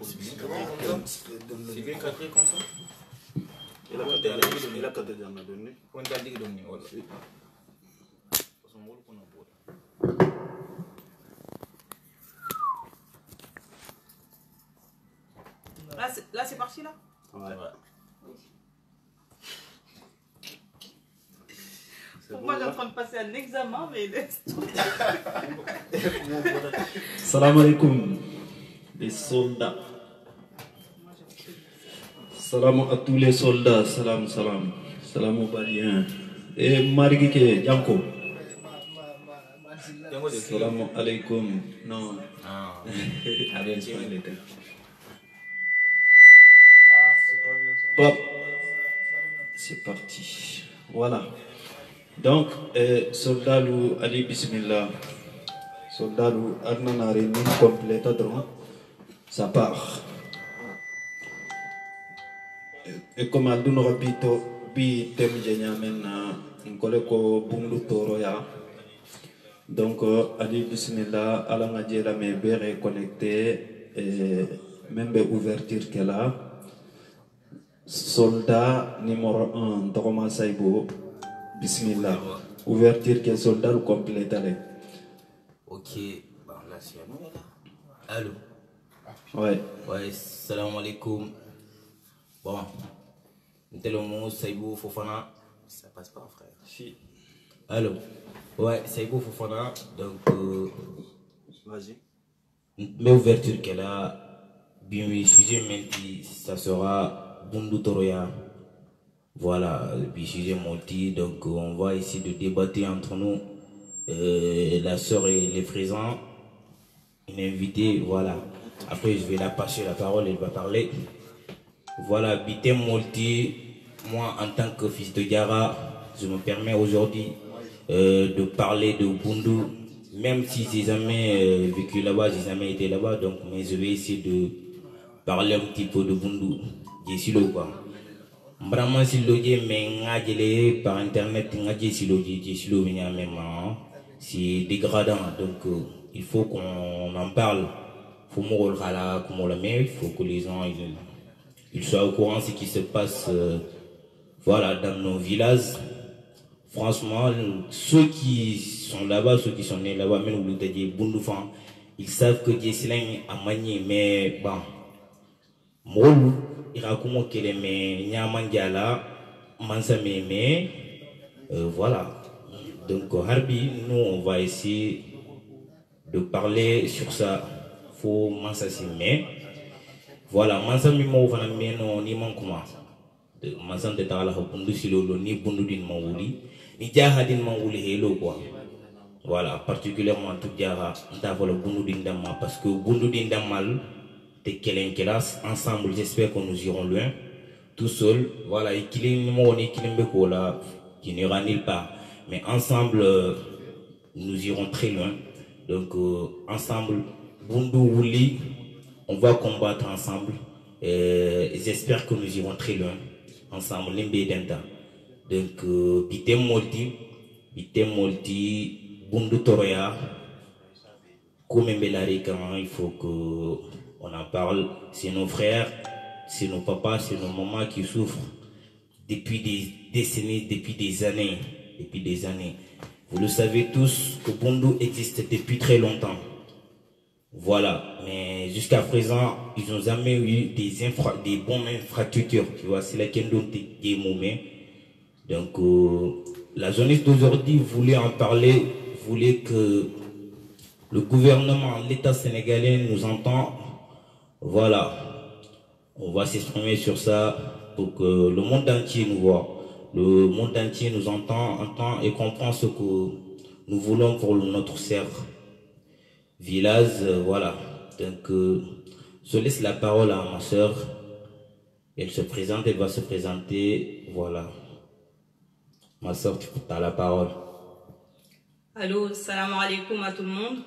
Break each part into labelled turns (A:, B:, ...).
A: C'est bien cadré comme ça. Il a cadré dans la donnée. On a dit que
B: là, c'est parti là.
A: Ouais.
B: Pourquoi j'ai en train de passer un examen, mais laisse tout.
C: Salam alaikum, les soldats. Salam à tous les soldats. Salam, salam. Salam aux Baliens. Et Mariguike, Yanko. Salam alaikum. Non.
A: Ah,
C: Hop. C'est parti. Voilà. Donc, soldat Lou Ali Bismillah. Soldat Lou Arnanari nous complète ça part. Et comme Aldun Rabito bi tem Jenyamen Nkoleko Bundu Toroya. Donc, Ali Bismillah, Alanga Djela me bere connecté et même ouverture qu'elle a. Soldat numéro 1, Doroma Saibo. Bismillah. Ouverture que soldat complète.
A: ok. Bon, là, c'est à nous, là. Allô?
C: Ouais.
A: Ouais, salam alaikum. Bon. Ntelomo, Saïbou, Fofana. Ça passe pas, frère.
C: Si.
A: Allô? Ouais, Saïbou, Fofana. Donc,
C: Vas-y.
A: l'ouverture qu'elle a, bien, le sujet menti, ça sera Bundu Toroya. Voilà, puis sujet multi, donc on va essayer de débattre entre nous, la sœur et les présents, une invitée, voilà. Après je vais la passer la parole, elle va parler. Voilà, Bité multi, moi en tant que fils de Yara, je me permets aujourd'hui de parler de Bundu, même si j'ai jamais vécu là-bas, j'ai jamais été là-bas, donc mais je vais essayer de parler un petit peu de Bundu, d'ici là quoi. Vraiment, si l'audio mais par internet, c'est dégradant. Donc, il faut qu'on en parle. Il faut que les gens ils soient au courant de ce qui se passe voilà, dans nos villages. Franchement, ceux qui sont là-bas, ceux qui sont nés là-bas, même au Bundoufan, ils savent que Jesselin a manié, mais bon. Molu irakumo keleme nyamandiala mansa meme voilà donc harbi nous on va essayer de parler sur ça faut mansa mais voilà mansa mimo fana meno ni mankuma de mansa de tala bundu silolo ni bundu din mawuli ni jahadin mawuli helo quoi voilà particulièrement tout jaha nda vola bundu din damma parce que bundu din damal de Kelenkelas, ensemble, j'espère que nous irons loin, tout seul, voilà, et qu'il n'ira nulle part, mais ensemble, nous irons très loin, donc ensemble, Bundu Wuli, on va combattre ensemble, et j'espère que nous irons très loin, ensemble, Limbe Denta, donc, Bitem Molti, Bundu Toroya, il faut que on en parle, c'est nos frères, c'est nos papas, c'est nos mamans qui souffrent depuis des décennies, depuis des années. Vous le savez tous que Bundu existe depuis très longtemps. Voilà, mais jusqu'à présent, ils n'ont jamais eu des bonnes infrastructures. Tu vois, c'est la question des moments. Donc, la jeunesse d'aujourd'hui voulait en parler, voulait que le gouvernement, l'État sénégalais nous entend. Voilà, on va s'exprimer sur ça pour que le monde entier nous voit. Le monde entier nous entend et comprend ce que nous voulons pour notre cher village. Voilà, donc je laisse la parole à ma soeur. Elle va se présenter. Voilà, ma soeur, tu as la parole.
B: Allô, salam alaikum à tout le monde.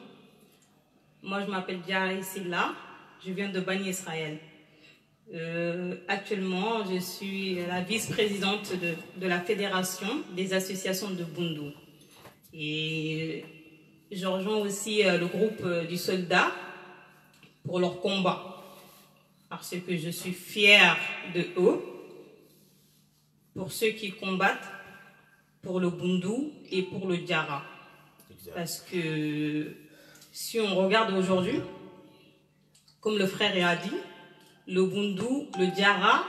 B: Moi, je m'appelle Diarra Silla. Je viens de Bani Israël. Actuellement, je suis la vice-présidente de la Fédération des associations de Bundu. Et je rejoins aussi le groupe du soldat pour leur combat. parce que je suis fière de eux, pour ceux qui combattent pour le Bundu et pour le Diarra. Parce que si on regarde aujourd'hui, comme le frère a dit, le Bundu, le Diarra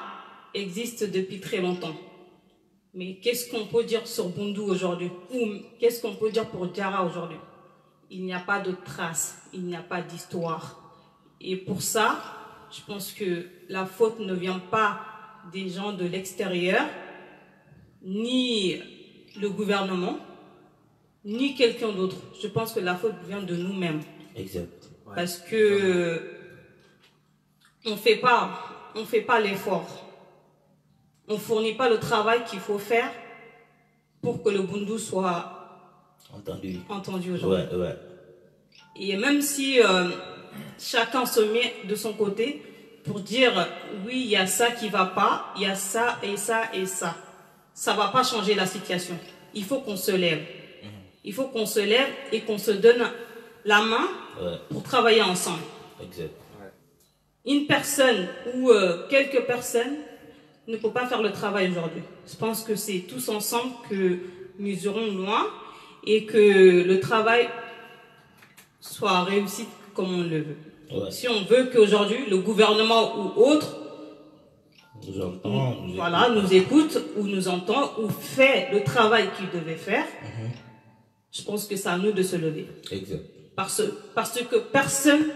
B: existe depuis très longtemps. Mais qu'est-ce qu'on peut dire sur Bundu aujourd'hui? Ou qu'est-ce qu'on peut dire pour Diarra aujourd'hui? Il n'y a pas de traces, il n'y a pas d'histoire. Et pour ça, je pense que la faute ne vient pas des gens de l'extérieur, ni le gouvernement, ni quelqu'un d'autre. Je pense que la faute vient de nous-mêmes.
A: Exact.
B: Ouais. Parce que on fait pas l'effort. On fournit pas le travail qu'il faut faire pour que le Bundu soit entendu aujourd'hui.
A: Ouais, ouais.
B: Et même si chacun se met de son côté pour dire oui, il y a ça qui va pas, il y a ça et ça et ça. Ça va pas changer la situation. Il faut qu'on se lève. Il faut qu'on se lève et qu'on se donne la main pour travailler ensemble.
A: Exact.
B: Une personne ou quelques personnes ne peut pas faire le travail aujourd'hui. Je pense que c'est tous ensemble que nous irons loin et que le travail soit réussi comme on le veut. Ouais. Si on veut qu'aujourd'hui le gouvernement ou autre nous écoute ou nous entend ou fait le travail qu'il devait faire, je pense que c'est à nous de se lever.
A: Exact.
B: Parce que personne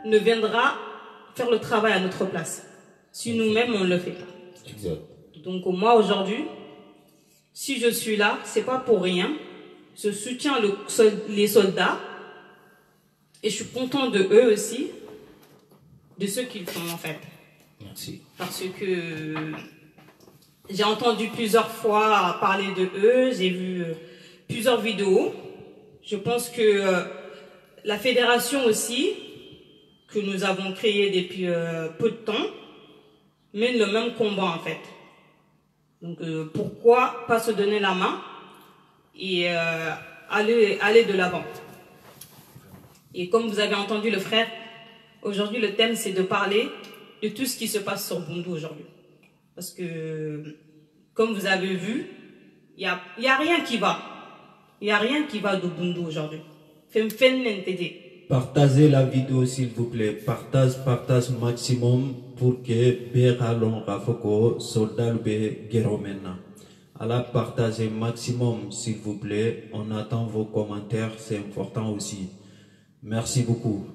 B: ne viendra faire le travail à notre place. Si nous-mêmes on ne le fait pas.
A: Exact.
B: Donc moi aujourd'hui, si je suis là, c'est pas pour rien. Je soutiens les soldats et je suis content de eux aussi, de ce qu'ils font en fait.
A: Merci.
B: Parce que j'ai entendu plusieurs fois parler de eux, j'ai vu plusieurs vidéos. Je pense que la fédération aussi, que nous avons créée depuis peu de temps, mène le même combat en fait. Donc pourquoi pas se donner la main et aller de l'avant. Et comme vous avez entendu le frère, aujourd'hui le thème c'est de parler de tout ce qui se passe sur Bundu aujourd'hui. Parce que comme vous avez vu, il y a rien qui va. Il n'y a rien qui va de Bundu aujourd'hui.
C: Partagez la vidéo s'il vous plaît. Partage maximum pour que Beralon Rafoko soldat be Geromena. Alors partagez maximum s'il vous plaît. On attend vos commentaires, c'est important aussi. Merci beaucoup.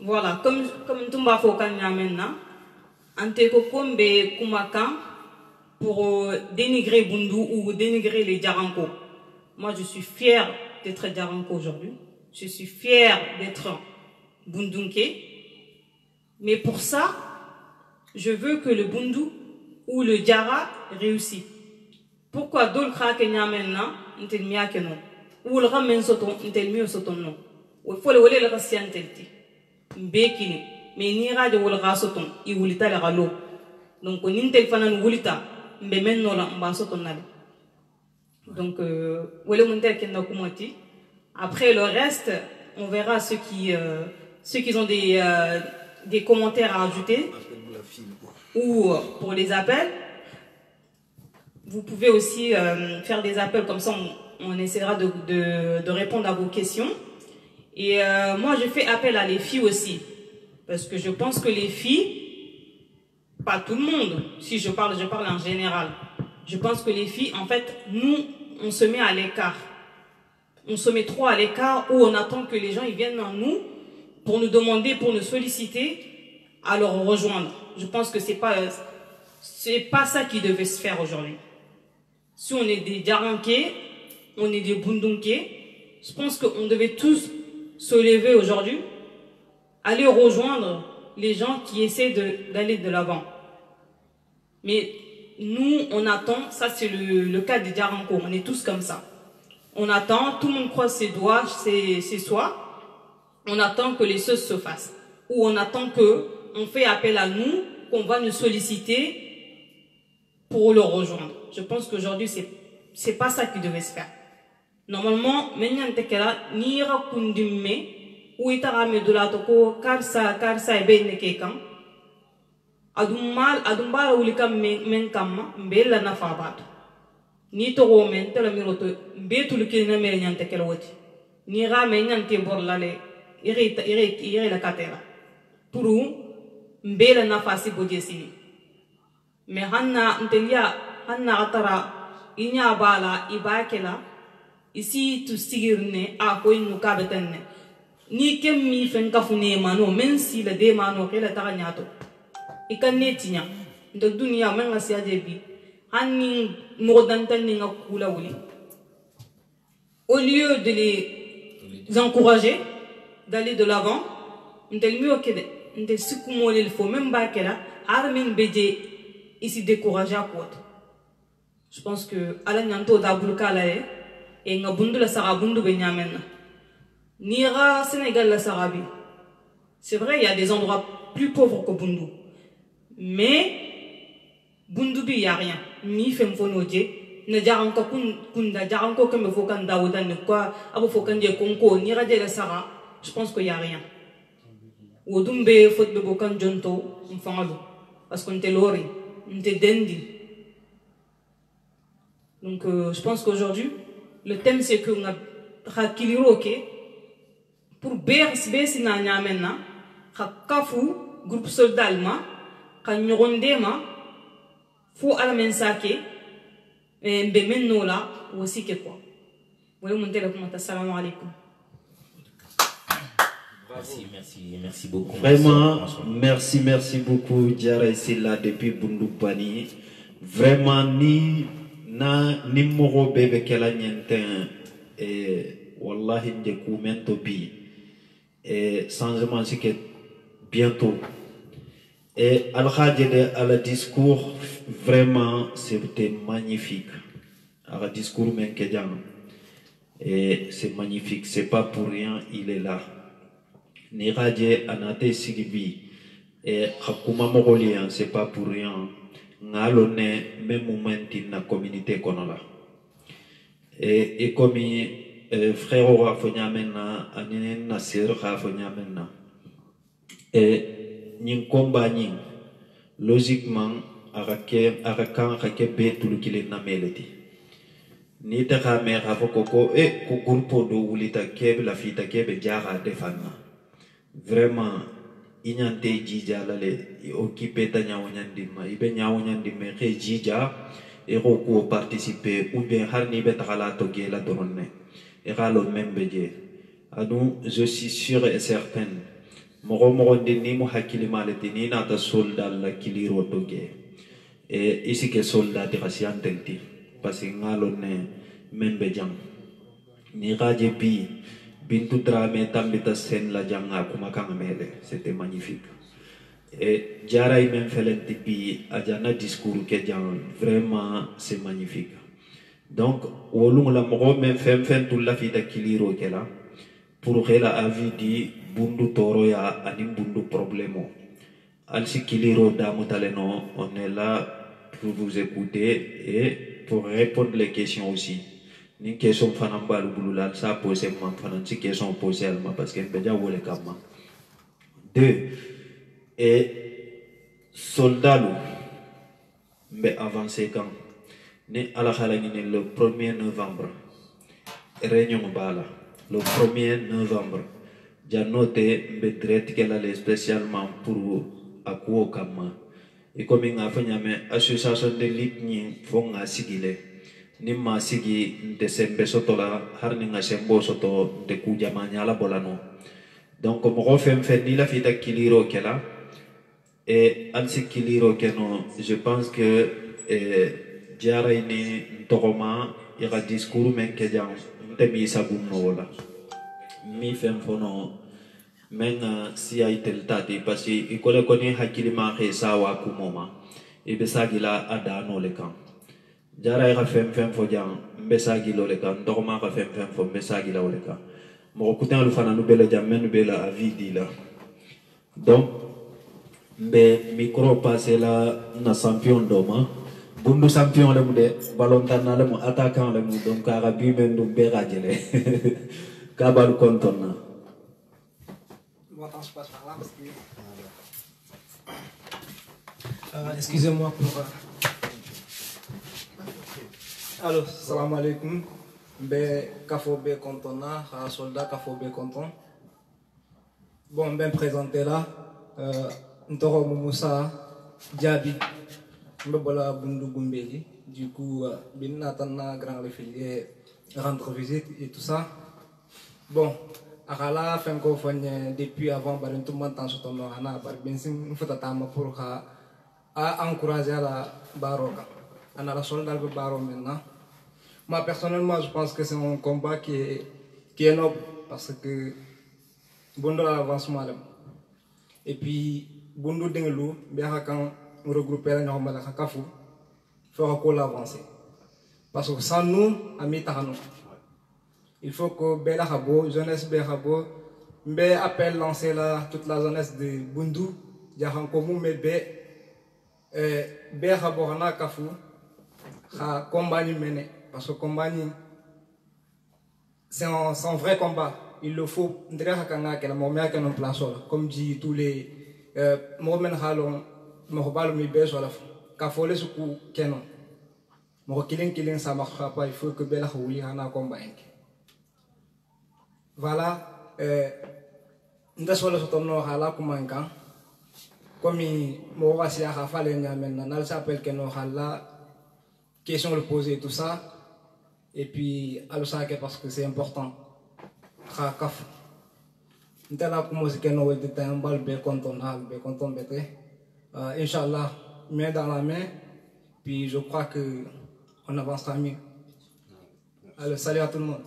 B: Voilà, comme Tumba Fokan maintenant, Anteko Kombe Kumakan pour dénigrer Bundu ou dénigrer les Djaranko. Moi je suis fière d'être Djaranko aujourd'hui. Je suis fière d'être Bundunke. Mais pour ça, je veux que le Bundu ou le Diarra réussisse. Pourquoi Dolkra Kenya maintenant, n'tel mia que non. Ou le ramen soton, n'tel mio soton non. Ou il faut le voler le racian telti. Mbekini. Mais ni radio ou le rasoton, il wulita le ralo. Donc on n'intel fanan wulita, mbe men nola mba soton nale. Donc, wole muntel kenda kumoti. Après le reste, on verra ceux qui ont des commentaires à ajouter ou pour les appels. Vous pouvez aussi faire des appels comme ça, on essaiera de répondre à vos questions. Et moi, je fais appel à les filles aussi. Parce que je pense que les filles, pas tout le monde, si je parle en général. Je pense que les filles, en fait, nous, on se met à l'écart. On se met trop à l'écart où on attend que les gens ils viennent à nous pour nous demander, pour nous solliciter, à leur rejoindre. Je pense que c'est pas ça qui devait se faire aujourd'hui. Si on est des Djaranké, on est des Bundunké, je pense qu'on devait tous se lever aujourd'hui, aller rejoindre les gens qui essaient d'aller de l'avant. Mais nous, on attend, ça c'est le cas des Djaranko, on est tous comme ça. On attend, tout le monde croise ses doigts, ses soies. On attend que les choses se fassent. Ou on attend qu'on fait appel à nous, qu'on va nous solliciter pour le rejoindre. Je pense qu'aujourd'hui, c'est pas ça qui devait se faire. Normalement, ni ira kundime où il t'a mis de la toko karsa et ben kekan adumbara ulika men kama mbela na fabat ni to men tela miroto betu likina me nyante kelwati ni ra me nyante borlale ire la katera puru mbela na fasi bojesi me hanna ntelia hanna atara inya bala ibakela isi tu sigirne a ko inu kabetenne ni kem mi fen kafune mano men si la de mano kela ta nyato ikanne tinya ndo dunia men ngasiya debi hanni modan tan ni ngakula wuli au lieu de les encourager d'aller de l'avant ndel mi okede ndel sikumo le faut même bakela armin beje ici décourager à quoi. Je pense que ala nyanto da bulka la e nga bundu la sara bundu be nyamena nira Sénégal la sarabi. C'est vrai, il y a des endroits plus pauvres que Bundu. Mais Bundu bi y a rien. Mi fem fonodje na jaranko kunda jaranko comme fokan daouda ne quoi abo fokan je konko nira de la sara. Je pense qu'il y a rien. Odumbe faute de bokan jonto mfangalo parce qu'on te lori, on te dendi. Donc je pense qu'aujourd'hui le thème c'est que on a rakiliro ok pour besi na nyamena kafu groupe soldat ma kanyorondema fo ala mensake mbe menno la aussi que quoi voilà mon téléphone assalamu alaikum.
A: Merci beaucoup.
C: Vraiment, merci beaucoup, Diarra Silla depuis Bundubani. Vraiment, ni moro bebe kela nyenten wallahi nde kumento bi changement c'est que bientôt al-Khadjede à le discours vraiment c'était magnifique à le discours menkedjan c'est magnifique, c'est pas pour rien il est là. Ni radie anate sigibi hakuma mogolien c'est pas pour rien ngalone même moment na communauté konola et comme frère wa fonyamena anene na sœur ha fonyamena nyin compagnie logiquement arakan hake betul kile na meleti ni ta khamer ha foko ko groupe do wulita kebe la fita kebe jara defanna vraiment inyante jija lale occupé ta nyawnyandima ibe nyawnyandima ke jija et ko participer ou bien harni be takala to gela doronne et ralo membeje adu je suis sûr et certain mo ndini mo hakili malati ni na ta soldat la kiliro to ge et ici que soldat de rasiantenti parce que ngalo ne membejam ni raje bi Bintu Dramé tambita sen la janga kuma kanga mele c'était magnifique et Diarra même felenti bi ajana discours ke jang vraiment c'est magnifique donc wolung la mo même fem tout la fita kiliro kela pour rela avis di bundu toro ya ani bundu problemo alsi kiliro damu taleno on est là pour vous écouter et pour répondre les questions aussi. Ni question fana mbalu bululal ça poser man fana ci question poser alma parce que beja wole kama deux et soldalu mbe avancer quand ne ala khala ni le 1er novembre réunion bala le 1er novembre janote mbe direct qu'elle allait spécialement pour akuo kama et comme nga fanya me association de litni fonga sigile ni masigi de sembe soto la harni nga sembo soto de kujama nyala bolano donc mo fem ni la fita kiliro kela et ansi kiliro keno je pense que Diarra ini tokoma ira discours men ke jang temi sabun no la mi fem fono men si ay tel tati parce que ikole koni hakili ma ke sawa kumoma e besagila adano le kan Diarra ira fem fo jang mbesagi lo le kan tokoma ka fem fo mbesagi la le kan mo kutan lu fana nu bela jam men bela avidi la donc mbe micro passer la na champion doma bundu champion le mu de ballon tan le mu attaquant le mu donc ka bi men dum be rajele ka bal kontona
D: Longtemps je passe par là parce que... excusez-moi pour... Alors, salam alaikum. Ben, Kafo be Kontona, soldat Kafo be Konton. Bon, ben présenté là. Ntoro Moussa Diaby. Mbebola Bundu Gumbeli. Du coup, bin Natana grand refilié rendre visite et tout ça. Bon, Akala Fenko Fogne depuis avant, Barin tout le monde en ce temps, Anna, Barbinsim Futatama pour encourager la Baroka. On a la soldat de Baro maintenant. Moi personnellement, je pense que c'est un combat qui est noble parce que Bondo a l'avancement. Et puis, Bondo Dengelou, bien quand on regroupe les gens de Kafou, il faut qu'on avance. Parce que sans nous, amis Tarano, il faut que Bela Habo, jeunesse Bela Habo, Mbe appelle lancer toute la jeunesse de Bundu, Yahankomu Mebe, Bela Habo Hana Kafou, ha combat ni mené. Parce que combat c'est un vrai combat. Il le faut. Comme dit tous les moments halon, mohbalo mi beso la kafole suku kenon. Mo killing ça marchera pas. Il faut que Bela Houli hana combat. Voilà. Ndasolo sotomno hala kumankan. Comme mo wasi a rafale nyamena. Nal s'appelle que no hala question le poser tout ça. Et puis, à l'osaka parce que c'est important. Kaf. N'tala comme c'est que nous était un bal be content bête. Inch'Allah, main dans la main. Puis je crois que on avancera mieux. Alors, salut à tout le monde.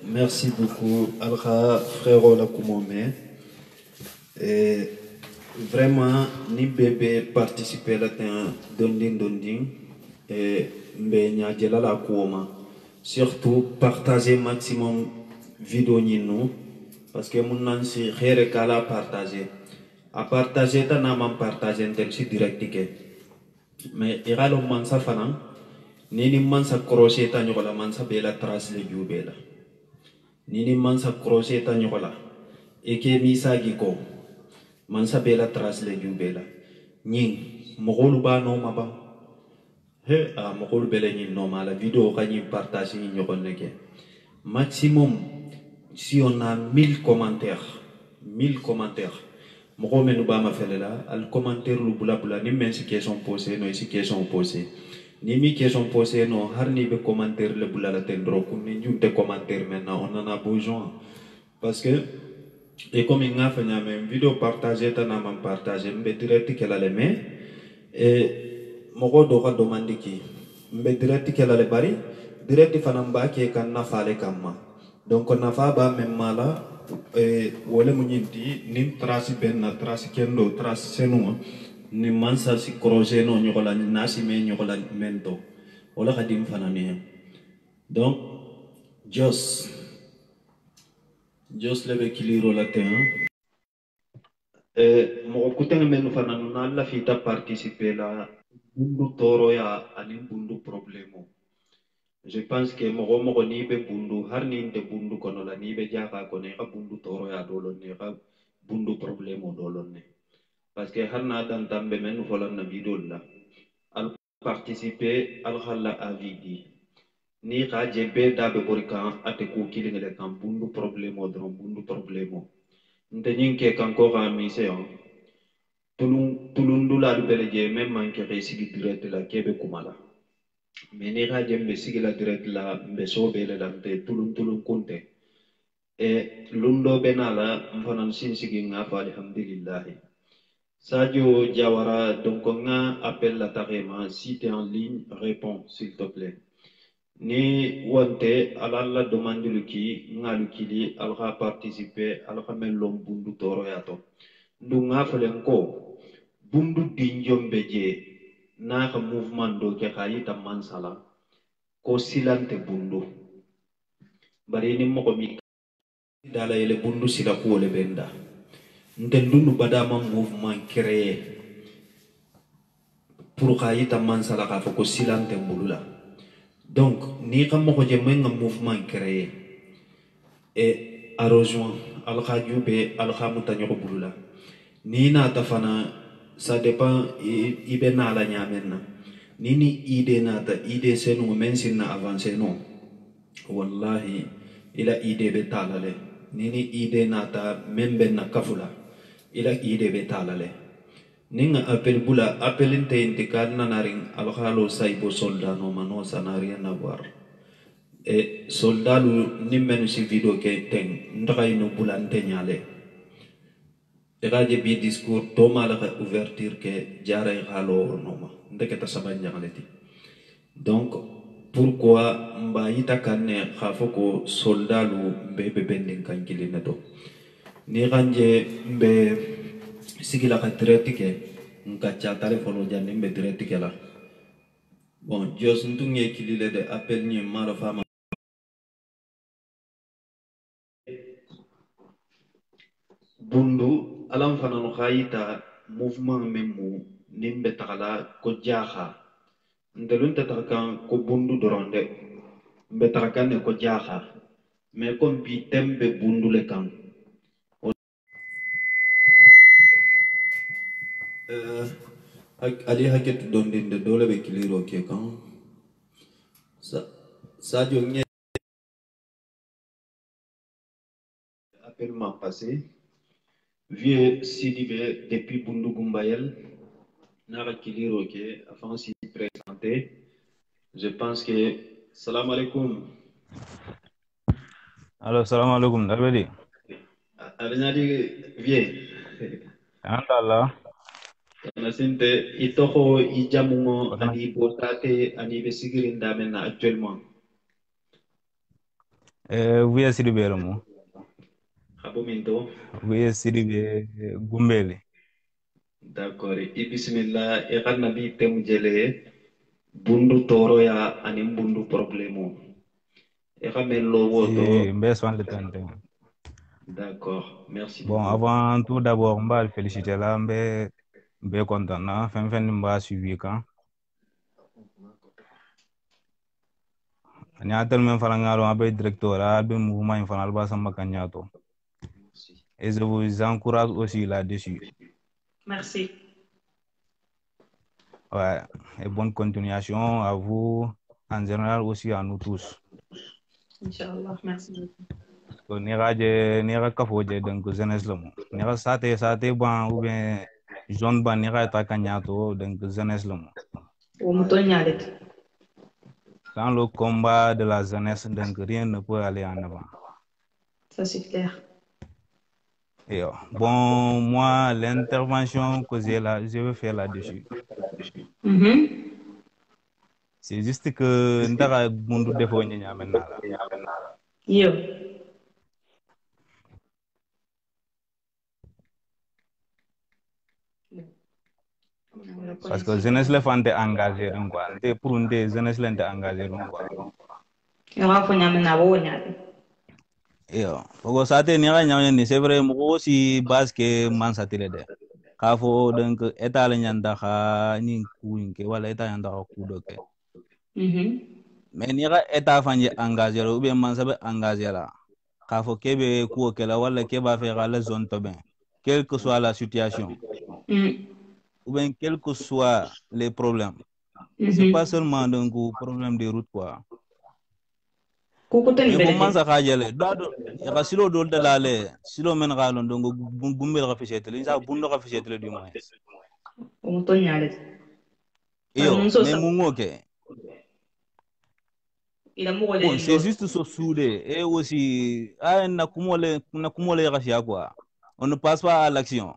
C: Merci beaucoup, Alha, frère Olakoumome. Vraiment, ni bébé participer à la donding. Mbenya la kuoma. Surtout partager maximum vidéo nous parce que mon nansi khere kala partager. À partager ta naman partager tel si direct mais iralo mansa fanan nini mansa crochet ta nyola mansa bela trace le jubela. Nini mansa crochet ta nyola eke misa giko mansa bela trace le jubela. Ning mogolu ba no maba. He a mokol beleni normal la vidéo kany partager ñokoneke maximum si on a 1000 commentaires moko menu ba ma felela al commentaire lu bula bula ni men si question posée no si question posée ni mi question posée no har ni be commentaire le bula la tendro ko ni junte commentaire maintenant on en a besoin parce que et comme il a fait une vidéo partagée ta na man partager mbe direct qu'elle a les mains et mogo doka demande ki mbe direct kala le bari direct fanamba ke kan nafale kamma donc nafa ba même mala wala munyinti nim trace ben na trace kendo trace senu ni mansa si crochet no nyokola nasi me nyokola mento wala kadim fanani donc just lebe kiliro la terre mo kuteng menu fananu na la fita participer la bundu toro ya ani bundu problemo. Je pense que mogo ni be bundu har ni de bundu kono la ni be jaka ko ne ka bundu toro ya dolon ne ka bundu problemo dolon ne. Parce que har na dan tambe men folon na video la al participer al khalla avidi. Ni ka jebe da be borika ate ko kilinga le kan bundu problemo dron bundu problemo. Ntenyin ke kan ko ga mi se on. Tulundula beleje même manque sigi direct la kebe kumala mais ni ga jembe sigi la direct la mbe sobe la dante tulun konte e lundo benala mfanan sin sigi nga fa alhamdulillah Sadio Diawara donc on a appel la tarema si tu es en ligne réponds s'il te plaît ni wante ala la demande lu ki ngalu kili alga participer alga melom bundu toro yato ndunga falen ko bundu dinjom beje na ka mouvement do ke khayita mansala ko silante bundu bari ni moko mi dala yele bundu sila ko le benda ndendunu badama mouvement créé pour khayita mansala ka ko silante bulula donc ni ka moko je men mouvement créé et a rejoint alkhaju be alkhamuta nyoko bulula ni na tafana ça dépend ibe na la nyamenna nini ide na ta ide senu men sinna avancer non wallahi ila ide be talale nini ide na ta membe na kafula ila ide be talale ninga appel bula appel inte kalna naring alkhalo saibo soldano mano sanari na war e soldalu nimmenu si video ke teng ndray no bulante nyale e gaje bi discours to mala ka ouverture ke jaray khalo noma ndeketa sabanya ngaleti donc pourquoi mba yita kanne khafoko soldalu bebe bending kankili neto ni ganje mbe sigila ka traite ke nka cha telephone janne mbe traite ke la bon jos ntunge kilile de appel ni mala fama bundu alam fana no khayita mouvement memu nimbe takala ko jaha ndelun tatakan ko bundu doronde mbe tarakan ko jaha mais comme bi tembe bundu le kan ali haket dondinde dole be kiliro ke kan sa jo nye appel m'a passé vieux Sidibé depuis Bundu Gumbayel, Nara Kiliro qui avant s'y présenter. Je pense que salam alaikum.
E: Allo, salam alaikum, Dabedi.
C: Abenadi vieux.
E: Alhamdulillah.
C: Nasinte itoko ijamungo ani botate ani besigirinda mena actuellement.
E: Vuya Sidibé Romo.
C: Habominto.
E: Vuya Sidibé Gumbele.
C: D'accord. Et bismillah, et quand nabi temujele bundu toro ya ani bundu problemo. Et quand melo woto. D'accord. Merci
E: beaucoup. Bon, avant tout d'abord, on va le féliciter là, on est content là. Fin on va suivre quand. On a tellement fait un directeur là, un mouvement infernal bas sama kanyato. Et je vous encourage aussi là-dessus.
B: Merci.
E: Ouais, et bonne continuation à vous, en général aussi à nous tous.
B: Inch'Allah, merci beaucoup.
E: So, nira kafoje donc jeunesse le mo. Nira sate ban ou bien jeune ban nira ta kanyato donc jeunesse le mo. Dans le combat de la jeunesse, donc rien ne peut aller en avant.
B: Ça c'est clair.
E: Et bon, moi, l'intervention que je vais faire là-dessus, c'est juste que ndara bundu defo nyanya maintenant là.
B: Yo.
E: Parce que jeunesse le fante engagé donc quoi. Ndé pour ndé jeunesse le ndé engagé donc quoi.
B: Yora fo nyame na bo nyade.
E: Yo, pogo sate ni ga nyame ni c'est vrai mo si base que man satile de. Ka fo donc état le nyanda kha ni kuinke wala état nyanda kha kudoke. Mais ni ga état fanje engagé ou bien man sabe engagé là. Ka fo kebe ku ke la wala ke ba faire la zone to ben. Quelle que soit la situation. Ou bien quels que soient les problèmes. C'est pas seulement donc problème de route quoi. Mais comment ça va aller? Il y a silo dol de l'aller, silo men galon donc gumbe raffichet, les gens bundo raffichet le du moins.
B: On tourne à l'aise.
E: Mais mon ok.
B: Bon,
E: c'est juste ce soudé et aussi na kumole rafia quoi. On ne passe pas à l'action.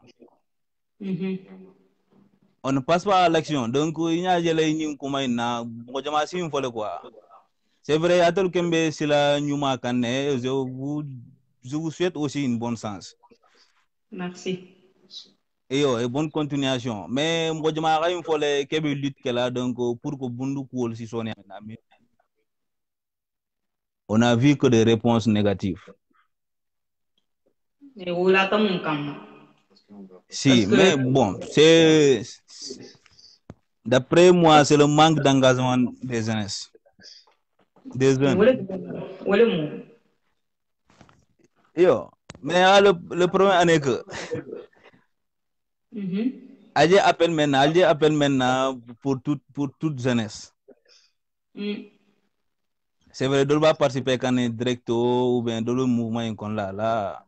E: On ne passe pas à l'action. Donc il y a des kuma na mojama sim fole quoi. C'est vrai, à tel que c'est la Numa Kane, je vous souhaite aussi une bonne chance.
B: Merci.
E: Et bonne continuation. Mais moi, je m'arrête une fois les Québec lutte qu'elle a donc pour que Bundu Koul si sonne. On a vu que des réponses négatives.
B: Et où là mon camp?
E: Si, mais bon, c'est d'après moi, c'est le manque d'engagement des jeunesses. Des jeunes. Mais le problème est que Alger appelle maintenant pour toute jeunesse. C'est vrai, de va participer quand est directo ou bien dans le mouvement qu'on là.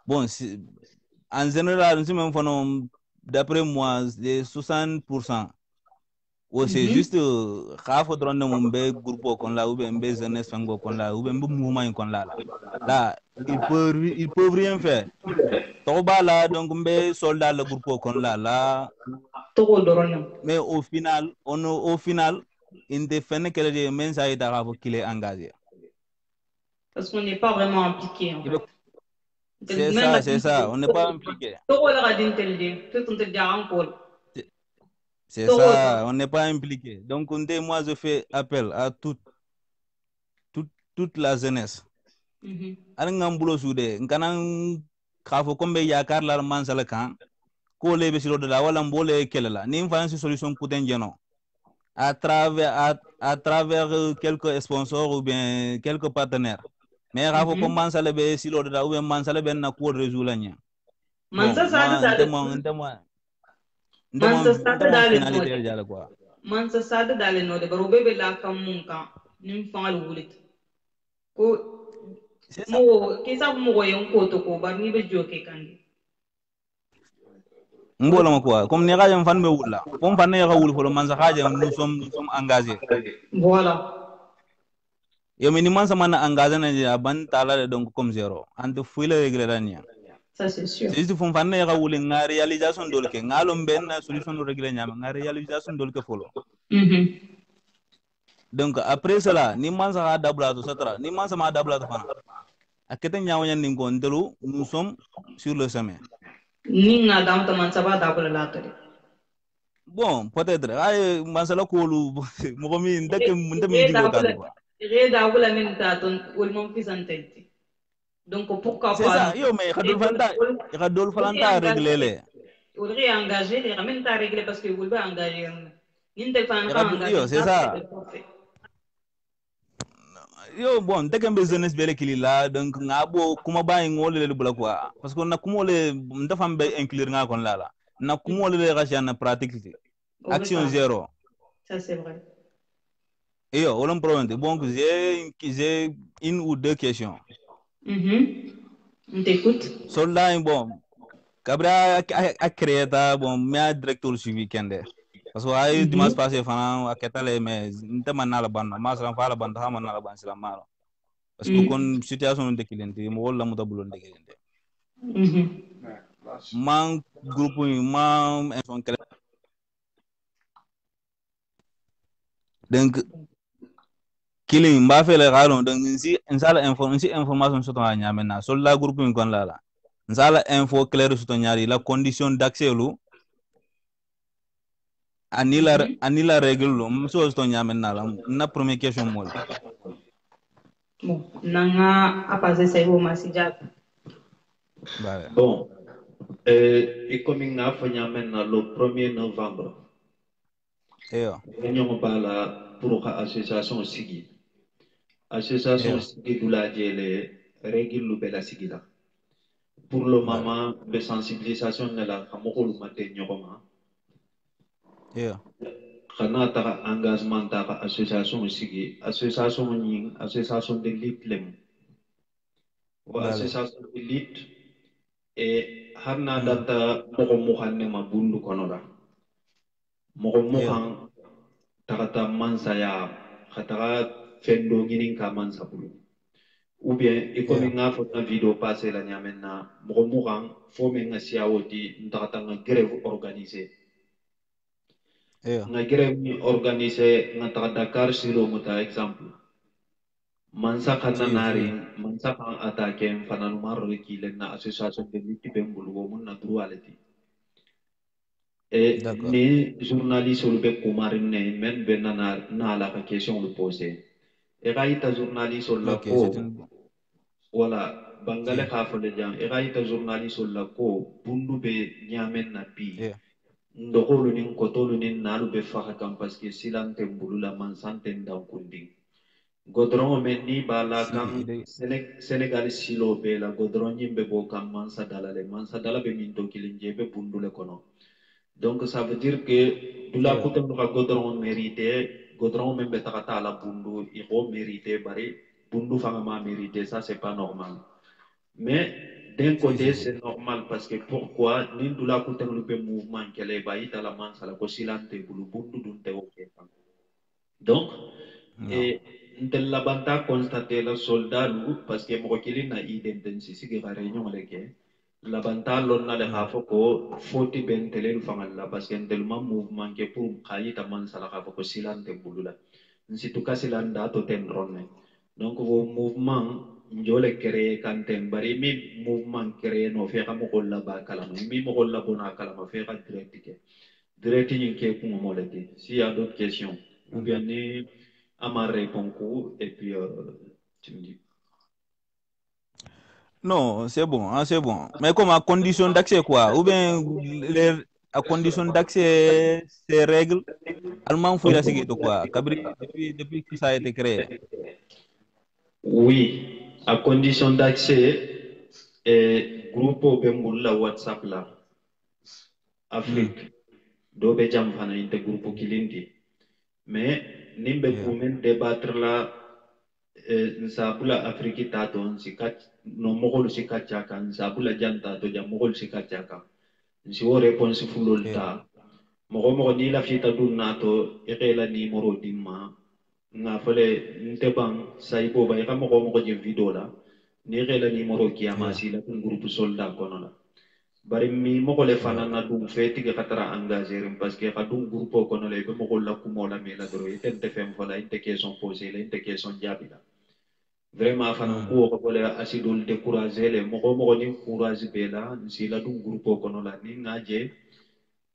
E: Bon, en général, d'après moi, c'est 60%. Ou c'est juste faut drone mon groupe qu'on là ou bien jeunesse fango qu'on là ou bien mouvement qu'on là. Là, ils peuvent rien faire. Toba là donc soldat le groupe qu'on là. Mais au final, il défend que les men ça est qu'il est engagé.
B: Parce qu'on n'est pas vraiment impliqué en fait.
E: C'est ça, on n'est pas impliqué. C'est ça, on n'est pas impliqué. Donc, moi, je fais appel à toute la jeunesse. Alingam bulo sude, nkanang kafo kombe yakar la mansala kan, ko lebe silo de la wala mbole kelela. Ni mfansi solution kuten jeno. À travers quelques sponsors ou bien quelques partenaires. Mais kafo comme mansala be silo de la ou bien mansala ben na ko résoudre nya.
B: Mansa sada dale no de baro bebe la kam mun kan nim fangal wulit ko mo kisa mo yen ko to ko bar ni be joke kandi
E: mbola ma quoi comme ni xajam fan be wula fom fan ne xawul fo man sa xajam nous sommes engagés.
B: Voilà.
E: Yo mais ni man sa man engagé na ban tala donc comme zéro ante fuila régler la nia.
B: Ça c'est sûr.
E: C'est juste fom fan ne xawul nga réalisation dol ke ngalo ben solution do régler nya nga réalisation dol ke folo. Donc après cela ni man sa dabla to satra ni man sa ma dabla to fana akete nyawnya ningo ndelu nous sommes sur le chemin.
B: Ninga dam to man sa ba dabla la to.
E: Bon, peut-être. Ay masala kolu mo mi ndeke ndeme jingo ka ba.
B: Reda wala min ta ton wol mom fisantenti. Donc pourquoi pas.
E: C'est ça, yo mais khadol falanta régler les.
B: Ou réengager les ramène ta régler parce que vous va engager. Ninte fan
E: Yo, c'est ça. Yo bon, dès que business bele kilila donc ngabo kuma ba ngol le bula quoi parce que na kuma le ndafam be inclure nga kon lala. Na kuma le rasha na pratique. Action zéro.
B: Ça c'est vrai.
E: Et yo, on problème. Bon, j'ai une ou deux questions.
B: On t'écoute.
E: Soldat bon. Cabra a créé bon, mais directeur suivi kende. Parce que ay dimanche passé fana aketale mais ntama na la banda, ma sala fa la banda ha man na la ban sila maro. Parce que kon situation de kilente mo wala mo tabulon de kilente. Man groupe man son donc killing mba fele galon donc si information soto nya maintenant sur la groupe kon la nsala info claire soto ñaari la condition d'accès lu anila règle lu mso soto nya maintenant la na première question mol
B: bon nanga a passer ça au masija
C: bon et comme il a fait maintenant le 1er novembre ñoo bala pour association sigi association sigi dula jele règle lu bela sigi la pour le moment de sensibilisation de la kamokolu mate ñogoma xana ta engagement ta association sigi association ñing association de litlem wa association de lit et harna data moko muhanne ma bundu konoda moko muhan takata mansaya khatara fendo nginin ka mansa bulu ou bien ikomi nga fo na video passé la nyamenna moko muhan fo men nga siawoti ndakata nga grève organisée nga grève ni organisée nga ta Dakar silo muta exemple mansa kana nari mansa kan attaquer fanan maro ki le na association de lutte bembulu wo mun na droit et ni journaliste ou be kumarin ne men be na la question le poser et raita journaliste la ko wala bangale ka fo le jang e raita journaliste la ko bundu be nyamen na bi ndokolu nin kotolu nin nalu be fa kan parce que silante mbulu la mansante ndam kundi Godron menni bala
E: si
C: kan
E: ide
C: Senegal silo be la godron yimbe bo kan mansa dala be min to kilinje be bundule kono. Donc ça veut dire que dula
E: yeah
C: kutem ka godron mérité godron membe takata la bundu il faut mériter bari bundu fanga ma mérité ça c'est pas normal. Mais d'un
E: si
C: côté
E: si si
C: c'est normal parce que pourquoi ni dula kutem lu be mouvement kele ba ita la mansa la ko silante bulu bundu dun te ok. Donc
E: no
C: et ntel labanta constaté la soldat lu parce que mo kili na identen sisi ke réunion leke labanta lon na le khafo ko foti ben telen fangal la parce que ntel ma mouvement ke pour khayi ta man sala khafo ko silante bulula nsi to kasilanda to ten ronne donc wo mouvement njole créé kanten bari mi mouvement créé no fe ka mo ko la ba kala mi mo ko la bona kala ma fe ka direct ni ke ko mo lete s'il y a d'autres questions ou bien ni Amar répond coup et puis tu me dis.
E: non c'est bon hein, c'est bon mais comme à condition d'accès quoi ou bien à condition d'accès ces règles allemand faut la seguir quoi kabri depuis que ça a été créé
C: Oui, à condition d'accès, groupe Bemboula WhatsApp là,
E: hmm.
C: Afrique, dobe jam fana inte groupe kilindi. Mais nimbe
E: yeah
C: pour débattre là, nsabula Afrique tato nsikat no mogol sikachaka nsabula janta to jam mogol sikachaka. Nsi wo réponse
E: yeah
C: fulolta. Mogo ni la fita dun nato ikela ni moro dimma nga fale nte bang saibo ba ka mogo je video la ni ikela ni moro
E: yeah
C: kiamasi la kun groupe soldat kono la bari mi mogo le
E: yeah
C: fana na dum feti ga katara engager parce que ka dum groupe kono le be mogo la kumo la me la doro ite te fem fala inte question poser la inte question jabi la vraiment fana
E: hmm.
C: ko ko le asidul décourager le mogo ni courage be la si la dum groupe kono la ni ngaje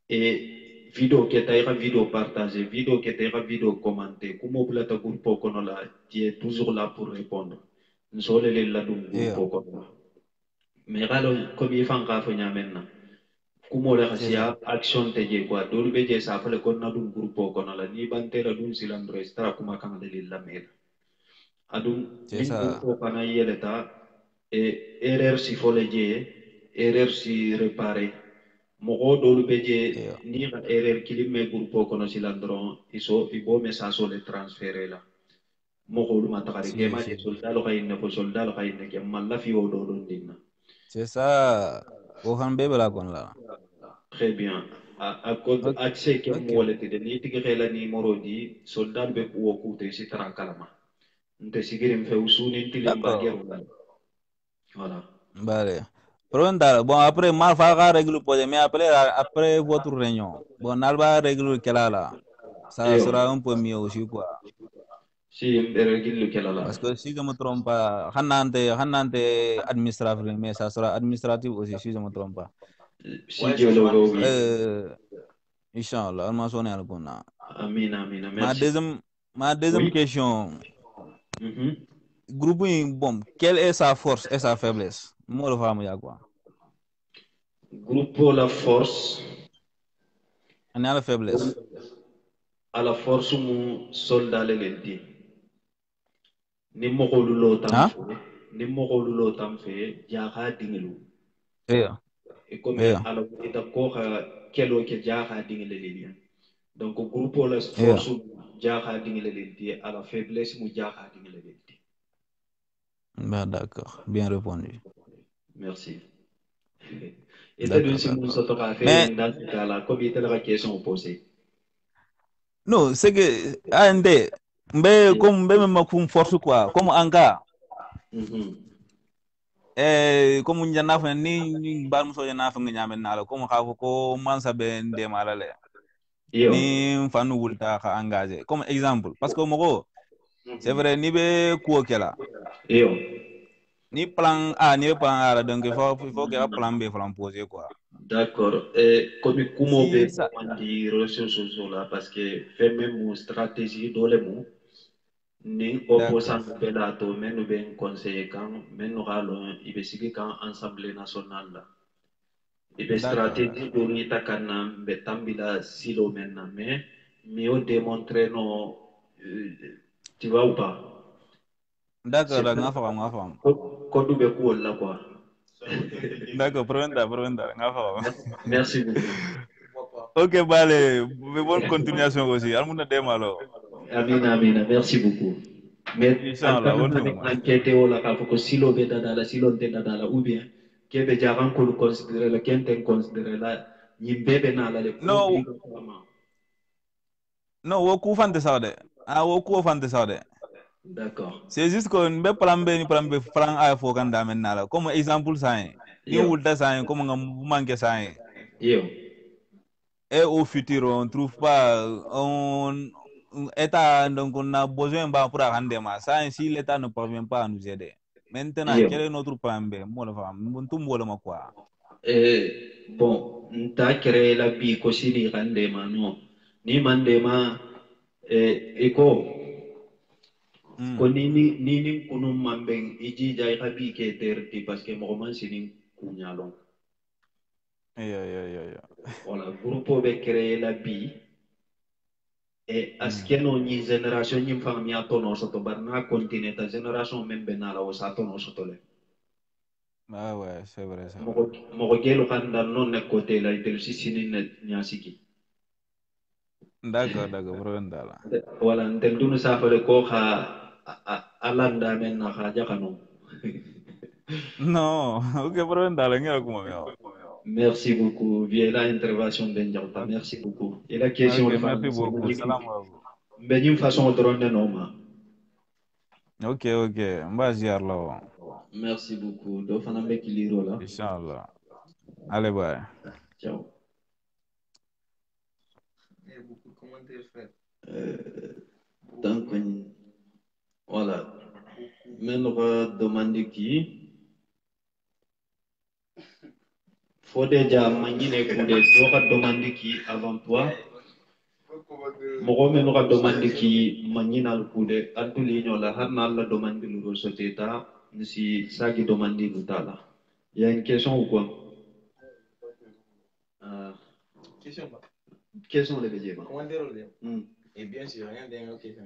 C: et video que tu as vidéo partagée, vidéo que tu as vidéo commentée, comme vous l'avez groupe kono la, tu es toujours là pour répondre. Nous allons les la dum
E: yeah
C: groupe kono la. Mais alors comme il faut en faire maintenant, comme on l'a
E: c'est
C: dit,
E: ça
C: action te je quoi, dolu be je sa fale kono na dum groupe kono la, ni bante la dum silandro extra kuma kan de la mela. Adum
E: c'est
C: nin
E: ça
C: groupe kana yeleta et erreur si faut le je, erreur si réparer. Mogo dolu be je
E: yeah
C: ni ka erreur kilime groupe kono silan dron iso ibo message le transférer la mogo lu matakari ke
E: si
C: ma je
E: si
C: soldat lo kayne ko soldat lo kayne ke malla fi o do don dinna
E: c'est ça ko han bebe la kon la
C: très bien a code
E: ok
C: accès ke
E: ok
C: mo wala te ni tigi xela ni moro di soldat be ko ku te si tara kalama nte sigirim fe usuni tilim ba
E: d'accord
C: gero la voilà
E: vale pronto bon après mal fa règle posé mais après votre réunion bon nalba règle kela là ça
C: iyo
E: sera un peu mieux aussi quoi
C: si mbere gillu kala la
E: parce que si je me trompe pas hanante administratif mais ça sera administratif aussi si je me trompe pas
C: si Dieu le veut oui
E: euh inchallah alma sonné al gonna
C: amin amin
E: ma
C: merci
E: deuxième ma deuxième
C: oui
E: question
C: Mhm.
E: groupe bon quelle est sa force et sa faiblesse mo le famu ya quoi
C: Gruppo La Force
E: on a la faiblesse
C: alla force mu soldale lenti ni mogolu lo tam
E: hein
C: fe ni mogolu lo tam fe jaha dingelu
E: yeah
C: e come
E: yeah
C: alla ita ko ha kelo ke jaha dingele lelian donc gruppo La
E: yeah
C: Force jaha dingele lenti alla faiblesse mu jaha dingele lenti
E: ben d'accord bien répondu
C: merci ite dun
E: d'accord
C: si mun
E: d'accord
C: soto ka
E: mais
C: fe dans ce cas là comme ite la question posée
E: non c'est que ande mbe comme mbe même kum force quoi comme anga
C: Mhm.
E: comme njana fa ni bar muso jana fa nga nyamen nala comme xafu ko man sa be ndemala le
C: Io.
E: ni fanu wulta ka engagé comme exemple parce que moko c'est vrai ni be ko kela
C: Io.
E: ni plan A ni be plan A la donc il faut que plan B faut poser quoi
C: D'accord. Comme comment
E: si
C: be
E: ça
C: mandi ressources sociales là parce que fait même une stratégie dans le mot ni opposant
E: d'accord
C: be la to men no be conseiller quand men no halo ibe sigi quand assemblée nationale là. Ibe
E: d'accord
C: stratégie do ni takana be tambila silo maintenant mais mieux démontrer non tu vois ou pas
E: D'accord, nga faham.
C: Kodou be ko là quoi.
E: D'accord, provenda, nga faham.
C: Merci beaucoup.
E: Ok, vale, bonne continuation aussi. Almuna demalo.
C: Amina, merci beaucoup. Mais
E: Inshallah,
C: alkana
E: wontum.
C: avec enquête wala ka ko silo be dadala silo te dadala ou bien kebe jaran ko considérer le kenten considérer la yimbebe na la le
E: No,
C: obligatoirement.
E: no, woku fante sawde. Woku fante sawde.
C: D'accord.
E: C'est juste que be plan B ni plan B plan A fo kan da men nala. Comme exemple ça. Ni
C: Yo.
E: wulta ça comme nga manque ça.
C: Yo.
E: Et au futur, on ne trouve pas État, donc on a besoin pour rendre ma. Ça, si l'État ne parvient pas à nous aider. Maintenant,
C: Yo.
E: quel est notre plan B? Moi, la femme, tout le monde quoi.
C: Bon, nta créé la bi ko sini rande ma non. Ni mande ma eko ko ni kunu mambeng iji jay habi ke terti parce que mo man sini kunyalon.
E: Yeah.
C: Voilà, groupe be créé la bi e askeno ni génération ni fam mi atono soto barna continue ta génération membe na la o satono soto le.
E: Ah ouais, c'est vrai.
C: Mo gelo kan dan non ne côté la itel si sini ne nyasiki.
E: D'accord, problème là.
C: Voilà, ntel dunu safale ko kha alanda men na kha jakano.
E: Non, ok, problème là, ngira kuma.
C: Merci beaucoup. Viens la intervention d'Enjauta. Merci beaucoup. Et la question
E: Ok,
C: de
E: merci
C: femme, c'est
E: beaucoup. Salam alaikum.
C: une façon de rendre normal.
E: Ok, mba ziar là.
C: Merci beaucoup. Donc, on a un qui là.
E: Inch'Allah. Allez, bye.
C: Ciao. Donc, voilà. Maintenant, on va demander qui. Faut déjà manier pour des on va demander qui avant toi. Mɔgɔ min ka demande ki manyina alkude altuli nyola har na alla demande lu soteta si sagi demande lu tala. Il y a une question ou quoi? Question de Bédiéma.
F: Comment dire le Et bien sûr, rien d'une question.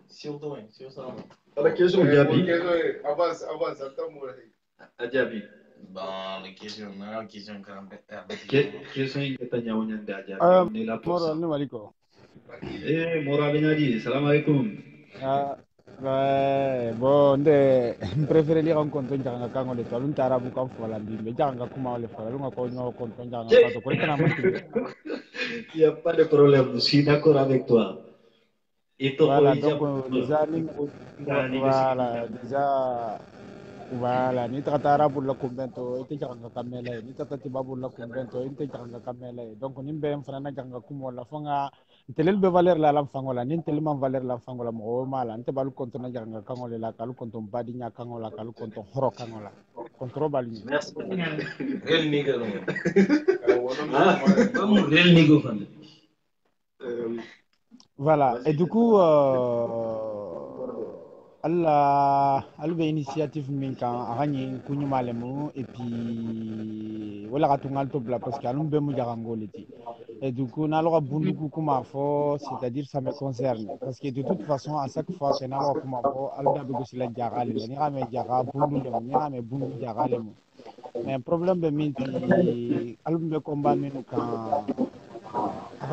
F: Surtout, sur ça.
C: La question Diaby.
F: Avance, attends moi.
C: Diaby.
F: Bon, les questions, non, question quand même.
C: Question il est à Nyaonya Diaby. On est là pour ça. Mora Benadi, salam alaikum.
G: Bon, préféré lire un compte janga kango le tolun tarabu kam fola bimbe janga kuma le fola lunga ko no compte janga ka to kana mati.
C: Il y a pas de problème, je suis d'accord avec toi. Et
G: voilà, donc voilà, ni tratara bulla kumbento ite janga kamele ni tatati babulla kumbento ite janga kamele donc ni be mfana janga kumo la fanga telel be valeur la lam fangola ni tel man valeur la fangola mo mala nte balu konto na janga kangole la kalu konto badi nya kangola kalu konto horo kangola kontro bali
C: merci
F: Real nigga real nigga
G: voilà et du coup albe initiative min kan agani kunyumalemu et puis wala katungal to bla parce que alum be mu jarangoliti et du coup nalo bunduku kuma fo c'est-à-dire ça me concerne parce que de toute façon à chaque fois que nalo kuma fo alda be gosila jarale ni rame jara bundu le ni rame bundu jarale mu mais problème be minti alum be combat minu kan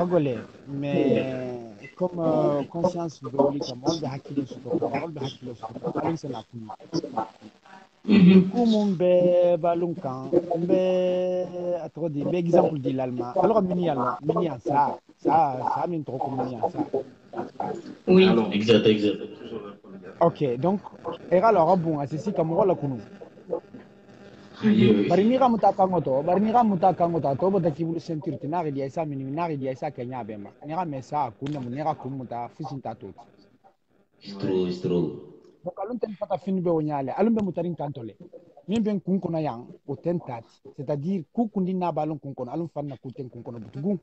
G: agole mais comme conscience be wuli kam olbe hakkile suto kam olbe hakkile suto kam alin sena kuni kumum be balun kan be atodi be exemple di l'allemand alors mini en ça min trop comme mini en ça
B: Oui.
C: Alors, exact.
G: ok donc era alors bon c'est comme wala kunu bari ni kamu takango to bota kibulu sentir tinari dia isa mini nari dia isa kenya bema ni ka mesa kunna mun ni ka kumuta fusin tato
C: Stro.
G: donc alun ten fata fini be wonyale alun be mutarin kantole min ben kun kono yang o ten tat c'est-à-dire ku kundi na balun kun kono alun fanna ku ten kun kono butugu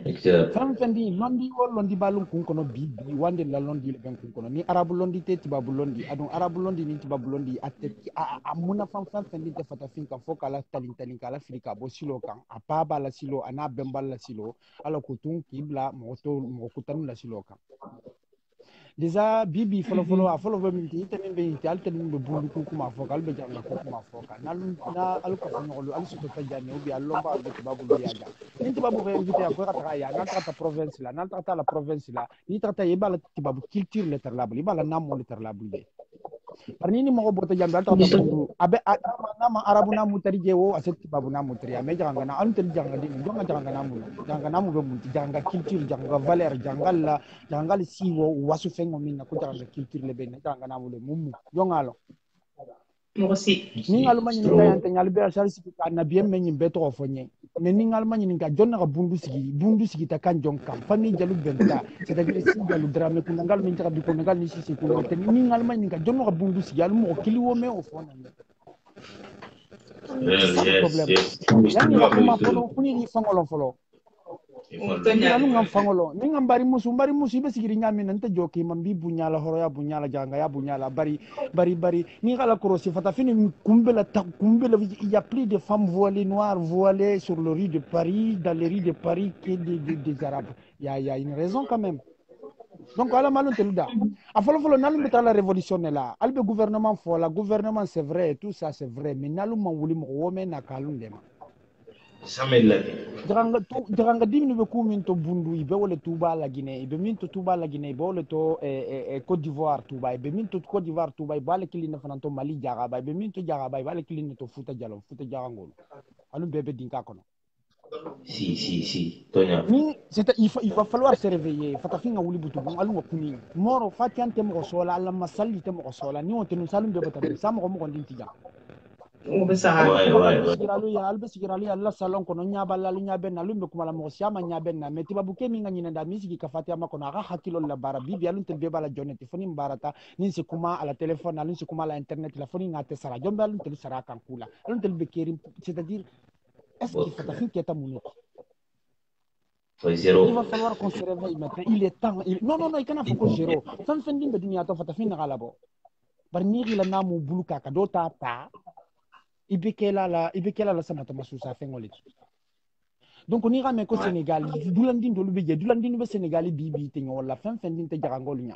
C: Exact.
G: fam fendi londi wol londi balun kun kono bi wande la londi le ben kun kono ni arabu londi te tibabu londi adon arabu londi ni tibabu londi ateti a muna fam fendi te fata fin kan fokala talin kala frika bo silo kan a pa bala silo ana bembal la silo ala ko tun kibla mo to mo kutanu la silo kan déjà bibi folo a folo be minti tenen be yiti al tenen be bundu ku kuma fo kal be janga ko kuma fo ka na al ka fo ngolu al suto ta janne ubi al lomba be babu be yaja nin babu ko invité ko ta ya nan ta province la nan ta la province la ni ta yebala babu culture le terlable ibala namo le terlable be parni ni mo bota jambe ta bundu abe nama arabu na mutari jewo aset babu na mutari ame janga na al tel janga di jonga janga namu be munti janga culture janga valeur jangal siwo wasu fengo minna ko janga culture le ben janga namu le mumu jongalo
B: Merci.
G: ni ngal ma ni tayante ngal be sal siki ka na bien men be to fo nye mais ni ngal ma ni ka jonna ka bundu sigi ta kan jon kam fami jalu benta c'est à dire si jalu drame ko ngal min ta bi ko ngal ni si ko te ni ngal ma ni ka jonna ka bundu sigi al mo kili wo me o fo na
F: Yes.
G: yani ma folo kuni ni fangolo folo ngam fangolo ni ngam bari musu be sigiri nyami nan ta joki man bi bunyala horoya bunyala janga ya bunyala bari ni kala korosi fata fini kumbela il y a plus de femmes voilées noires voilées sur le rue de Paris dans les rues de Paris que des arabes il y a une raison quand même donc ala malon teluda a folo nalum beta la révolution là albe gouvernement fo la gouvernement c'est vrai tout ça c'est vrai mais nalum man wuli mo wome na kalum dema jaranga dimini be kumin to bundu ibe wole Touba la Guinée ibe min to Touba la Guinée ibe wole to Côte d'Ivoire Touba ibe min to Côte d'Ivoire Touba ibe wale kilina fananto Mali Jaraba ibe min to Jaraba ibe wale kilina to Fouta Jarangolo alum bebe dinka kono
A: si Tonya
G: ni il va falloir se réveiller fatafinga wuli butu bon alum kuni moro fatiante mo sola alla masalli te mo sola ni on te salum be batabe sam ko mo ndinti ja sigiralu ya Allah salon kono nyaballa lu nyaben na lumbe kuma la mo siama nyaben na meti babu kemi nga nyina da misigi kafati ama kono aga hakilo la bara bibi alun tel be bala joneti foni mbarata nin se kuma ala téléphone alun se kuma la internet la foni ngate sara jombe alun tel sara kan kula alun tel be kerim c'est-à-dire est-ce qu'il faut tafin keta munok il va falloir qu'on se réveille maintenant il est temps non il kana foko zéro fan din be dunya to fatafin na galabo bar niri la namu buluka ka dota ta ibekela la sama masusa fengole donc ni ramé ko Sénégal dulandin do lubije dulandin be Sénégal bibi te wala fan din te jarangol nya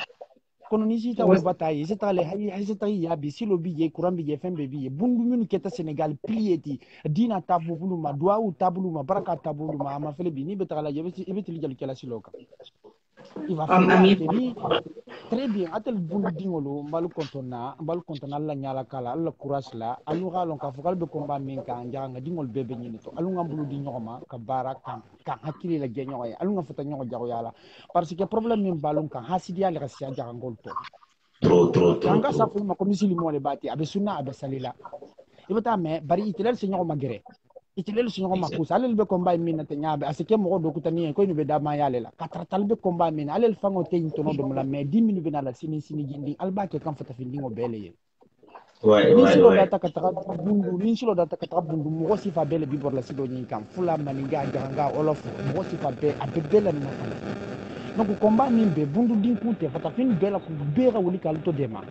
G: kono ni sita o bataille c'est tale hay ya bi silo bije kuran bije fembe bije bundu min keta Sénégal plieti dina tabulu ma doa ou tabulu ma baraka tabulu ma fele bi ni be tala yebe til jali kala siloka il va falloir très bien atel bundu dingolo mbalu kontona la nyala kala alla courage la alu galon ka fokal be combat min ka njanga dingol bebe nyini to alu ngambulu di nyoma ka bara kan hakili la genyo ya alu ngafata nyogo jago yala parce que problème min balon kan hasidiya la sia jangol to trop kanga sa fu ma komisili mo le bati abe sunna abe salila ibata me bari itilal se nyogo magere itilel sunyo ma kusa alel be combat min na tenya be asike mo do kutani ko ni be dama yale la katratal be combat min alel fango te to no do la me 10 minutes be na la sini gindi alba ke kan fata findingo bele ye ouais data katra bundu mo si fa bele bi bor la sido nyi kam fula maninga janga olof mo si fa be abebele na donc combat min be bundu din kunte fata fin bela ku bera wuli kalto dema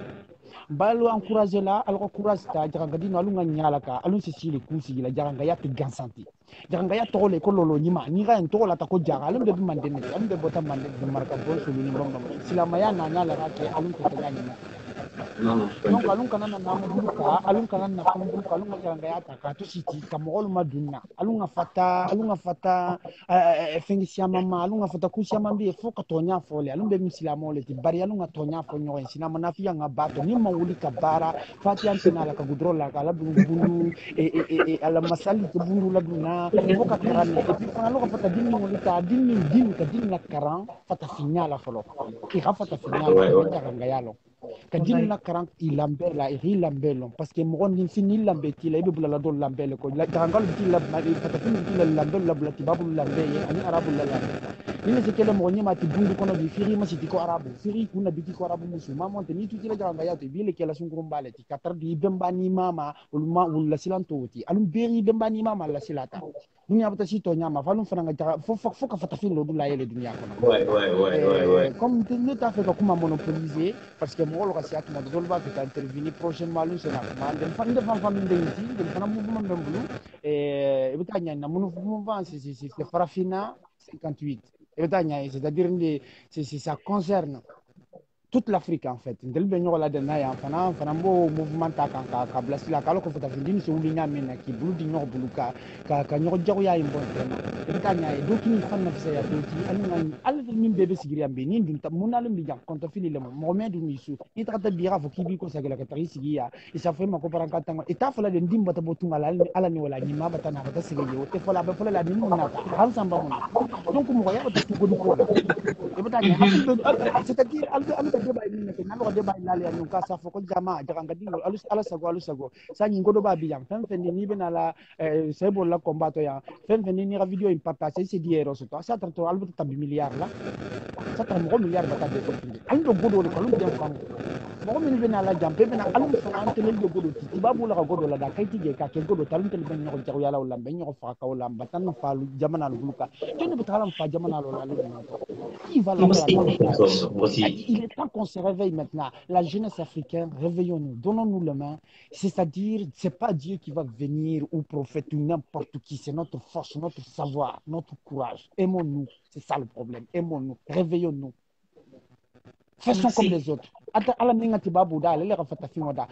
G: balu encourager la alors courage ta jaranga dino alunga nyala ka alun se sile kusi la jaranga ya gansanti jaranga ya tole ko lolo nyima ni ga en tola ta ko jaga alun be mandene alun be bota mandene marka bol so ni ngom silama ya na nyala ka ke alun ko ta nyima donc alun kana na namu buka alun kana na kumbu alun ga jaranga ya ta ka to siti kamol madunna alun ga fata fengi siama ma alun ga fata kusiama mbi fo ka tonya fole alun be misilamo le ti bari alun ga tonya fo nyo en sinama na fiya nga bato ni mawuli ka bara fati antena la ka gudro la ka la bundu ala masali ke bundu la duna fo ka karane et puis kana lo ka fata dinni ngoli ta dinni na karan fata signala folo ki ha fata signala jaranga yalo ka dinni na karan ilambe la ilambelo parce que mo ngin fini lambe ti la ibe bulala do lambele ko la jangal ti la mari fata fini ti la lambe la bulati babul lambe ani arabu la lambe ni se kele mo nyima ti bundu kono di firi ma siti ko arabu firi kuna biti ko arabu musu ma monte ni tuti la jaranga yato bi le kela sungrum bale ti katar di bemba ni mama ulma ulla silanto ti alum beri bemba ni mama la silata dunia bata sito nyama falum franga jaga fo ka fata fin lo dula yele dunia kono
A: ouais
G: comme ne ta fait comme monopoliser parce que mo lo ka siatu mo dolba que ta intervenir prochainement lu sena ma den fa min denti den fa mouvement mbulu e bitanya na mouvement c'est Farafina 58 c'est-à-dire ça concerne toute l'Afrique en fait. Ndel be nyola de na ya fana mbo mouvement ta kan ka blasila ka ko fata findini so ulinga mena ki bulu di nyoro bulu ka nyoro jago ya imbo tema. Ita nya e doki ni fanna fisa ya doti alunga al min bebe sigiri ambe ni dun ta munalum bi jang konta fini le mo me dun isu. Ita ta bira fo kibi ko sagala ka tari sigiya. Isa fa ma ko paran ka tanga ita fala de ndimba ta botunga ala ni wala ni ma batana bata sigiri o te fala ba fala la ni munna han samba mun. Donc mo ya bata tu godu ko la. C'est-à-dire albe deba ni ne nalo deba ilale ya nyuka sa foko jama jaranga dingo ala sago sa nyingo do ba biyan fen ni bena la sebo la combatto ya fen ni ra video impacta c'est diero so sa trato albe tabi milliard la sa tra mo milliard bata de ko ando godo ko lu dem fam mo min bena la jampe bena alu fa ante le godo ti babu la godo la da kay tije ka ke godo talun tel ben nyoko jago yala wala ben nyoko fa ka wala batan fa lu jamana lu luka joni betalam fa jamana lo la lu il va il est temps qu'on se réveille maintenant. La jeunesse africaine, réveillons-nous, donnons-nous la main. C'est-à-dire, c'est pas Dieu qui va venir ou prophète ou n'importe qui. C'est notre force, notre savoir, notre courage. Aimons-nous. C'est ça le problème. Aimons-nous. Réveillons-nous. Faisons comme les autres. Ata ala ninga tibabu da lele ka fata fingo da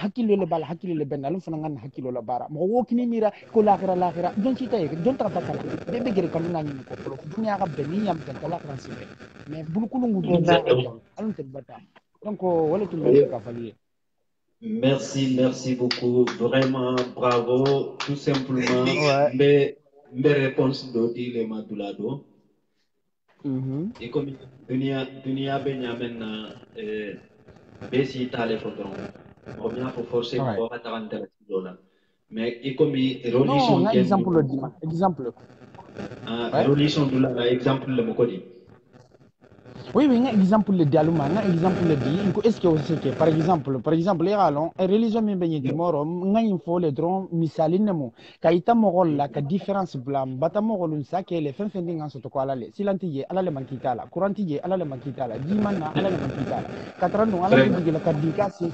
G: hakilo le bala hakilo le ben alun fana ngan hakilo la bara mo wokini mira ko lakhira don ci tay don ta fata be be gere kan nani ko pro dunya ga beni yam tan la kran sibe mais bulu kulu ngudu alun te bata donc wala tu le ka fali.
C: Merci beaucoup, vraiment bravo, tout simplement.
G: Ouais.
C: Mes réponses d'Odi le Madulado. Et comme dunia Benyamin besi tale fodron, on vient pour forcer pour attendre $30. Mais et comme religion
G: non, exemple.
C: Religion de la exemple le mokodi.
G: Oui, un exemple le dialuma, un exemple le dit, est-ce que vous savez, par exemple, les rallons, et religion me baigner du moro, il faut les drones, misalinemo, kaita morol la, ka différence blanc, bata morol ça, que les fins fending en soto quoi si l'antier, ala le mankitala, courantier, ala le mankitala, dimana, ala le mankitala, katrando, ala le digila, kadika, si,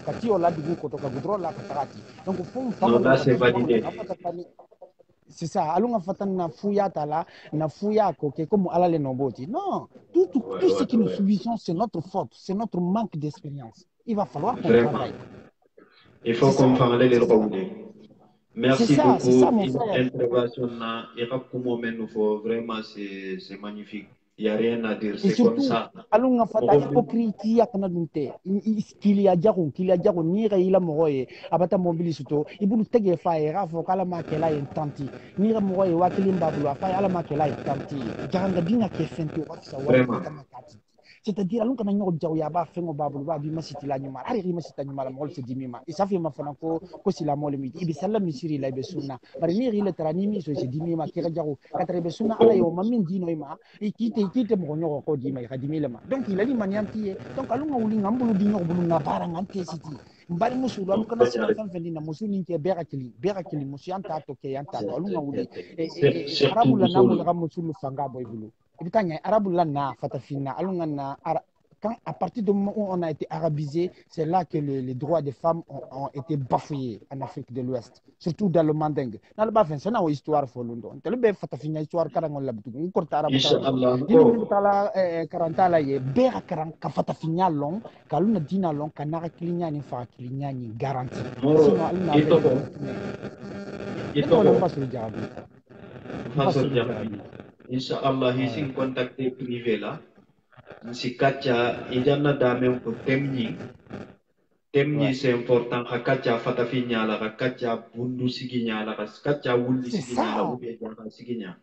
G: katio la, du koto, kadro la, katarati. Donc,
C: non, là, c'est validé.
G: C'est ça, allons na fouya tala, na fouya koke comme ala le noboti. Non, tout ce que nous subissons, c'est notre faute, c'est notre manque d'expérience. Il va falloir qu'on travaille.
C: Il faut comprendre les rôles. Merci beaucoup.
G: C'est ça, mon frère.
C: Intervention vraiment, c'est magnifique. Il n'y a rien à dire, c'est comme ça.
G: Allons fata hypocrisie ya kana dunte. Kilia jago ni ga ila moye abata mobili suto ibulu tege fa era fo kala makela entanti ni ga moye wakili mbabulu fa ala makela entanti janga dinga ke fenti wa sa wa kama kati. C'est-à-dire allons kana nyogo jaw ya ba fengo babulu ba bi masiti la nyuma ari ri masita nyuma la mol se dimima isafi mafana ko sila mol mi ibi sallam misiri la be sunna bari ni ri le tarani mi so se dimima ke ga jago katre be sunna ala yo mamin dino ima ikite mo nyogo ko dima ga dimile ma donc il a dit manianti donc allons nguli ngambulu dinyo bulu na bara ngante siti mbari musulu am kana sima fan fendi na musulu ke bera kili musu anta to ke anta allons nguli arabu la namu ga musulu fanga boy bulu ibitanya arabu la na fatafina allons na quand à partir du moment où on a été arabisé, c'est là que les droits des femmes ont été bafoués en Afrique de l'Ouest, surtout dans le Mandingue. Dans le Bafin, c'est une histoire folle. On a fait histoire karangol la butu. On corta arabe. Ini tala 40 ala ye bera karang ka fatafinya long, kaluna dina long kanara kilinya ni fa kilinya ni garanti. Sinon aluna itu on passe le jarabi.
C: Inch'Allah, ici en contact privé là. Si kacha ijana dame ko temni c'est important kacha fatafinya la kacha bundu siginya la kacha wundi siginya la ubia jana siginya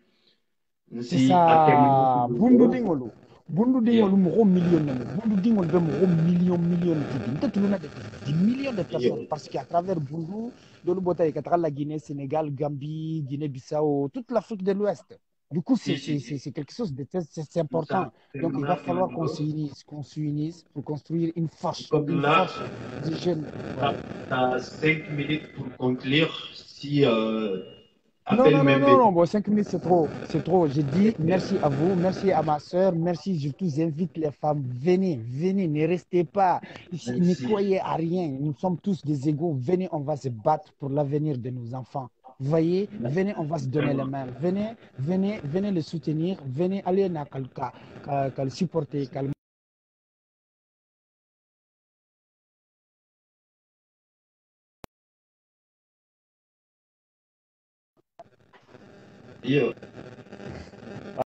G: c'est ça bundu dingolu mo million bundu dingol be mo million tibi ntatuluna des millions de personnes parce qu'à travers bundu dolu botay katra la Guinée, Sénégal, Gambie, Guinée-Bissau, toute l'Afrique de l'Ouest. Du coup, c'est quelque chose de très important. Donc, il va falloir qu'on s'unisse pour construire une force de jeunes.
C: Tu as 5 minutes pour conclure. Si,
G: non, bon, 5 minutes, c'est trop. J'ai dit merci à vous, merci à ma soeur, merci. Je tous invite les femmes, venez, ne restez pas. Ne croyez à rien. Nous sommes tous des égaux. Venez, on va se battre pour l'avenir de nos enfants. Voyez, venez, on va se donner la main. Venez le soutenir. Venez aller le supporter.
C: Yo,